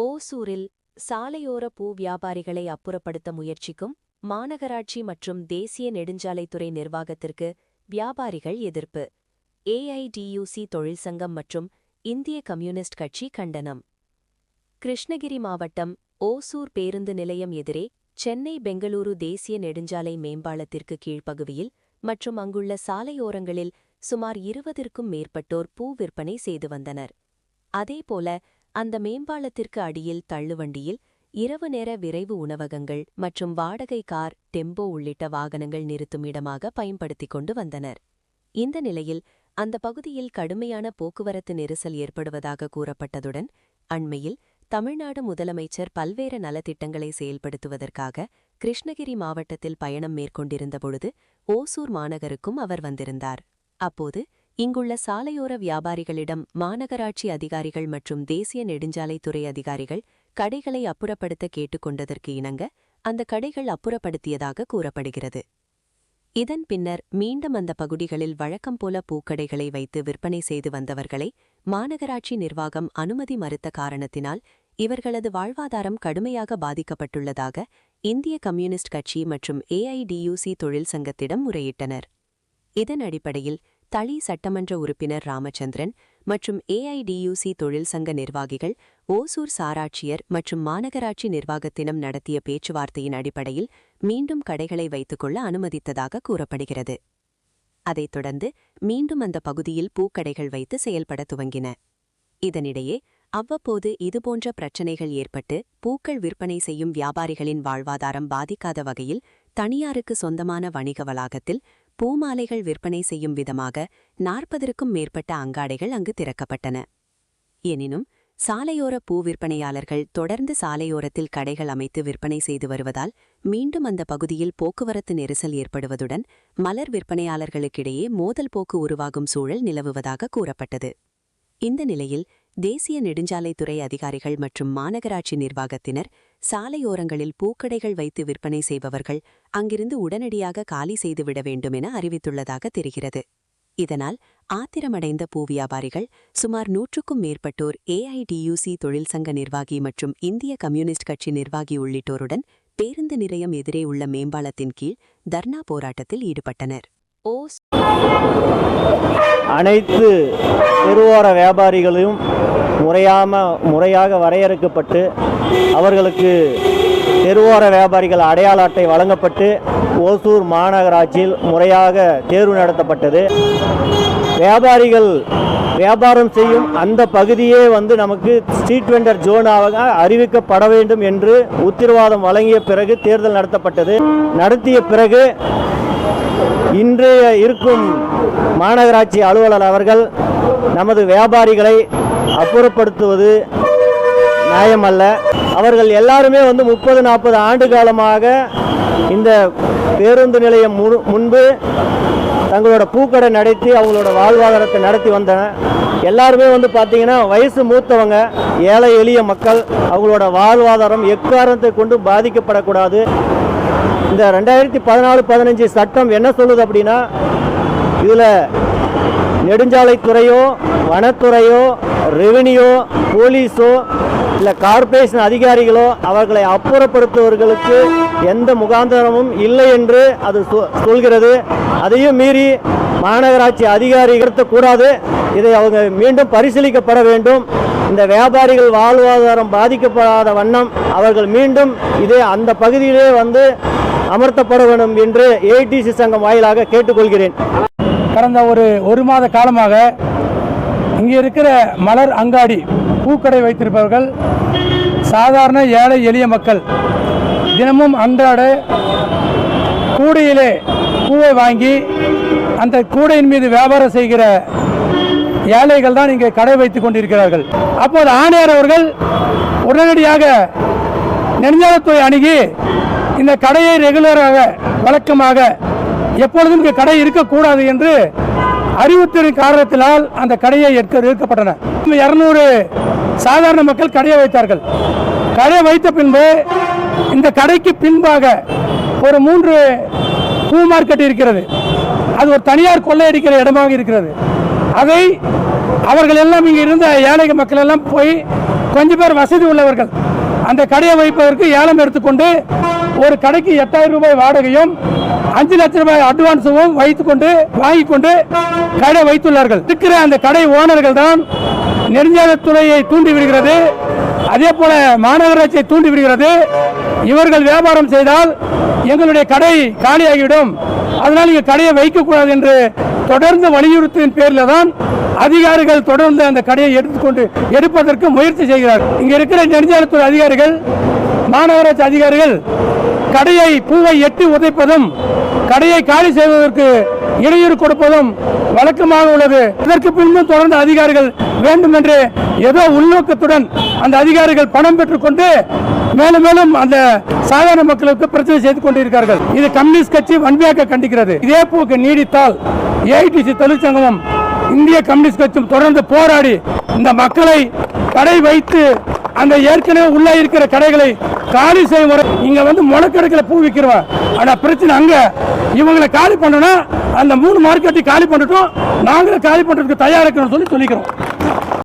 ஓசூரில் சாலையோர பூ வியாபாரிகளை அப்புறப்படுத்த முயற்சிக்கும் மாநகராட்சி மற்றும் தேசிய நெடுஞ்சாலைத்துறை நிர்வாகத்திற்கு வியாபாரிகள் எதிர்ப்பு. ஏஐடியூசி தொழிற்சங்கம் மற்றும் இந்திய கம்யூனிஸ்ட் கட்சி கண்டனம். கிருஷ்ணகிரி மாவட்டம் ஓசூர் பேருந்து நிலையம் எதிரே சென்னை பெங்களூரு தேசிய நெடுஞ்சாலை மேம்பாலத்திற்கு கீழ்ப்பகுதியில் மற்றும் அங்குள்ள சாலையோரங்களில் சுமார் 20க்கும் மேற்பட்டோர் பூ விற்பனை செய்து வந்தனர். அதேபோல அந்த மேம்பாலத்திற்கு அடியில் தள்ளுவண்டியில் இரவு நேர விரைவு உணவகங்கள் மற்றும் வாடகை கார், டெம்போ உள்ளிட்ட வாகனங்கள் நிறுத்தும் இடமாக பயன்படுத்திக் கொண்டு வந்தனர். இந்த நிலையில் அந்த பகுதியில் கடுமையான போக்குவரத்து நெரிசல் ஏற்படுவதாக கூறப்பட்டதுடன் அண்மையில் தமிழ்நாடு முதலமைச்சர் பல்வேறு நலத்திட்டங்களை செயல்படுத்துவதற்காக கிருஷ்ணகிரி மாவட்டத்தில் பயணம் மேற்கொண்டிருந்தபொழுது ஓசூர் மாநகருக்கும் அவர் வந்திருந்தார். அப்போது இங்குள்ள சாலையோர வியாபாரிகளிடம் மாநகராட்சி அதிகாரிகள் மற்றும் தேசிய நெடுஞ்சாலைத்துறை அதிகாரிகள் கடைகளை அப்புறப்படுத்த கேட்டுக்கொண்டதற்கு இணங்க அந்த கடைகள் அப்புறப்படுத்தியதாக கூறப்படுகிறது. இதன் பின்னர் மீண்டும் அந்த பகுதிகளில் வழக்கம் போல பூக்கடைகளை வைத்து விற்பனை செய்து வந்தவர்களை மாநகராட்சி நிர்வாகம் அனுமதி மறுத்த காரணத்தினால் இவர்களது வாழ்வாதாரம் கடுமையாக பாதிக்கப்பட்டுள்ளதாக இந்திய கம்யூனிஸ்ட் கட்சி மற்றும் ஏஐடியூசி தொழிற்சங்கத்திடம் முறையிட்டனர். இதன் அடிப்படையில் தளி சட்டமன்ற உறுப்பினர் ராமச்சந்திரன் மற்றும் ஏஐடியூசி தொழிற்சங்க நிர்வாகிகள் ஓசூர் சாராட்சியர் மற்றும் மாநகராட்சி நிர்வாகத்திடம் நடத்திய பேச்சுவார்த்தையின் அடிப்படையில் மீண்டும் கடைகளை வைத்துக்கொள்ள அனுமதித்ததாக கூறப்படுகிறது. அதைத் தொடர்ந்து மீண்டும் அந்த பகுதியில் பூக்கடைகள் வைத்து செயல்பட துவங்கின. இதனிடையே அவ்வப்போது இதுபோன்ற பிரச்சினைகள் ஏற்பட்டு பூக்கள் விற்பனை செய்யும் வியாபாரிகளின் வாழ்வாதாரம் பாதிக்காத வகையில் தனியாருக்கு சொந்தமான வணிக வளாகத்தில் பூமாலைகள் விற்பனை செய்யும் விதமாக 40க்கும் மேற்பட்ட அங்காடைகள் அங்கு திறக்கப்பட்டன. எனினும் சாலையோர பூ விற்பனையாளர்கள் தொடர்ந்து சாலையோரத்தில் கடைகள் அமைத்து விற்பனை செய்து வருவதால் மீண்டும் அந்த பகுதியில் போக்குவரத்து நெரிசல் ஏற்படுவதுடன் மலர் விற்பனையாளர்களுக்கிடையே மோதல் போக்கு உருவாகும் சூழல் நிலவுவதாக கூறப்பட்டது. இந்த நிலையில் தேசிய நெடுஞ்சாலைத்துறை அதிகாரிகள் மற்றும் மாநகராட்சி நிர்வாகத்தினர் சாலையோரங்களில் பூக்கடைகள் வைத்து விற்பனை செய்பவர்கள் அங்கிருந்து உடனடியாக காலி செய்துவிட வேண்டும் என அறிவித்துள்ளதாக தெரிகிறது. இதனால் ஆத்திரமடைந்த பூ வியாபாரிகள் சுமார் 100க்கும் மேற்பட்டோர் ஏஐடியூசி தொழிற்சங்க நிர்வாகி மற்றும் இந்திய கம்யூனிஸ்ட் கட்சி நிர்வாகி உள்ளிட்டோருடன் பேருந்து நிலையம் எதிரே உள்ள மேம்பாலத்தின் கீழ் தர்ணா போராட்டத்தில் ஈடுபட்டனர். அனைத்து தெருவோர வியாபாரிகளையும் முறையாக வரையறுக்கப்பட்டு அவர்களுக்கு தெருவோர வியாபாரிகள் அடையாள அட்டை வழங்கப்பட்டு ஓசூர் மாநகராட்சியில் முறையாக தேர்வு நடத்தப்பட்டது. வியாபாரிகள் வியாபாரம் செய்யும் அந்த பகுதியே நமக்கு ஸ்ட்ரீட் வெண்டர் ஜோனாக அறிவிக்கப்பட வேண்டும் என்று உத்தரவாதம் வழங்கிய பிறகு தேர்தல் நடத்தப்பட்டது. நடத்திய பிறகு இன்றைய இருக்கும் மாநகராட்சி அலுவலர் அவர்கள் நமது வியாபாரிகளை அப்புறப்படுத்துவது நியாயமல்ல. அவர்கள் எல்லாருமே 30-40 ஆண்டு காலமாக இந்த பேருந்து நிலையம் முன்பு தங்களோட பூக்கடை நடத்தி அவங்களோட வாழ்வாதாரத்தை நடத்தி வந்தனர். எல்லாருமே பார்த்தீங்கன்னா வயசு மூத்தவங்க, ஏழை எளிய மக்கள். அவங்களோட வாழ்வாதாரம் எக்காரணத்தை கொண்டு பாதிக்கப்படக்கூடாது. இந்த 2014-15 சட்டம் என்ன சொல்லுது அப்படின்னா, இதில் நெடுஞ்சாலைத்துறையோ வனத்துறையோ ரெவென்யூ போலீஸோ இல்லை கார்ப்பரேஷன் அதிகாரிகளோ அவர்களை அப்புறப்படுத்துவர்களுக்கு எந்த முகாந்திரமும் இல்லை என்று அது சொல்கிறது. அதையும் மீறி மாநகராட்சி அதிகாரிகள் கூடாது. இதை அவங்க மீண்டும் பரிசீலிக்கப்பட வேண்டும். இந்த வியாபாரிகள் வாழ்வாதாரம் பாதிக்கப்படாத வண்ணம் அவர்கள் மீண்டும் இதே அந்த பகுதியிலே அமர்த்தப்பட வேண்டும் என்று ஏஐடிசி சங்கம் வாயிலாக கேட்டுக்கொள்கிறேன். கடந்த ஒரு மாத காலமாக இங்கே இருக்கிற மலர் அங்காடி பூக்கடை வைத்திருப்பவர்கள் சாதாரண ஏழை எளிய மக்கள் தினமும் அன்றாட கூடையிலே பூவை வாங்கி அந்த கூடையின் மீது வியாபாரம் செய்கிற ஏழைகள் தான் இங்கே கடை வைத்துக் கொண்டிருக்கிறார்கள். அப்போது ஆணையர் அவர்கள் உடனடியாக நெடுஞ்சாலைத்துறை அணுகி இந்த கடையை ரெகுலராக வழக்கமாக எப்பொழுதும் இங்கே கடை இருக்கக்கூடாது என்று அறிவுறுத்தின் காரணத்தினால் அந்த கடையை எடுக்கப்பட்டன. 200 சாதாரண மக்கள் கடையை வைத்தார்கள். கடை வைத்த பின்பு இந்த கடைக்கு பின்பாக ஒரு 3 பூ மார்க்கெட் இருக்கிறது. அது ஒரு தனியார் கொள்ளையடிக்கிற இடமாக இருக்கிறது. அதை அவர்கள் எல்லாம் இங்கே இருந்த ஏழை மக்கள் எல்லாம் போய் கொஞ்சம் பேர் வசதி உள்ளவர்கள் அந்த கடையை வைப்பதற்கு ஏலம் எடுத்துக்கொண்டு ஒரு கடைக்கு 8000 ரூபாய் வாடகையும் 5 லட்சம் ரூபாய் அட்வான்ஸும் வாங்கிக் கொண்டு கடை வைத்துள்ளார்கள். இருக்கிற அந்த கடை ஓனர்கள் தான் நெடுஞ்சாலைத்துறையை தூண்டி விடுகிறது, அதே போல மாநகராட்சியை தூண்டி விடுகிறது. இவர்கள் வியாபாரம் செய்தால் எங்களுடைய கடை காலியாகிவிடும், அதனால் இங்க கடையை வைக்கக்கூடாது என்று தொடர்ந்து வலியுறுத்தின் பேரில் தான் அதிகாரிகள் தொடர்ந்து அந்த கடையை எடுப்பதற்கு முயற்சி செய்கிறார்கள். இங்க இருக்கிற நெடுஞ்சாலைத்துறை அதிகாரிகள், மாநகராட்சி அதிகாரிகள் கடையை பூவை எட்டி உதைப்பதும் கடையை காலி செய்வதற்கு இடையூறு கொடுப்பதும் வழக்கமாக உள்ளது. இதற்கு பின்பும் தொடர்ந்து அதிகாரிகள் வேண்டும் என்று ஏதோ உள்நோக்கத்துடன் அந்த அதிகாரிகள் பணம் பெற்றுக்கொண்டு மேலும் மேலும் அந்த சாதாரண மக்களுக்கு பிரச்சனை செய்து கொண்டிருக்கிறார்கள். இது கம்யூனிஸ்ட் கட்சி வன்மையாக கண்டிக்கிறது. இதே போக்கு நீடித்தால் ஏஐடிசி தொழிற்சங்கமும் இந்திய கம்யூனிஸ்ட் கட்சியும் தொடர்ந்து போராடி இந்த மக்களை கடை வைத்து அந்த ஏற்கனவே உள்ள இருக்கிற கடைகளை காலி செய்யும் வரை இங்க வந்து முளக்கடைகளை பூ விற்கிறவன். ஆனா பிரச்சனை அங்க இவங்களை காலி பண்ணனா அந்த 3 மார்க்கெட்டை காலி பண்ணிட்டோம், நாங்களும் காலி பண்றதுக்கு தயாரிக்கணும்னு சொல்லிக்கிறோம்.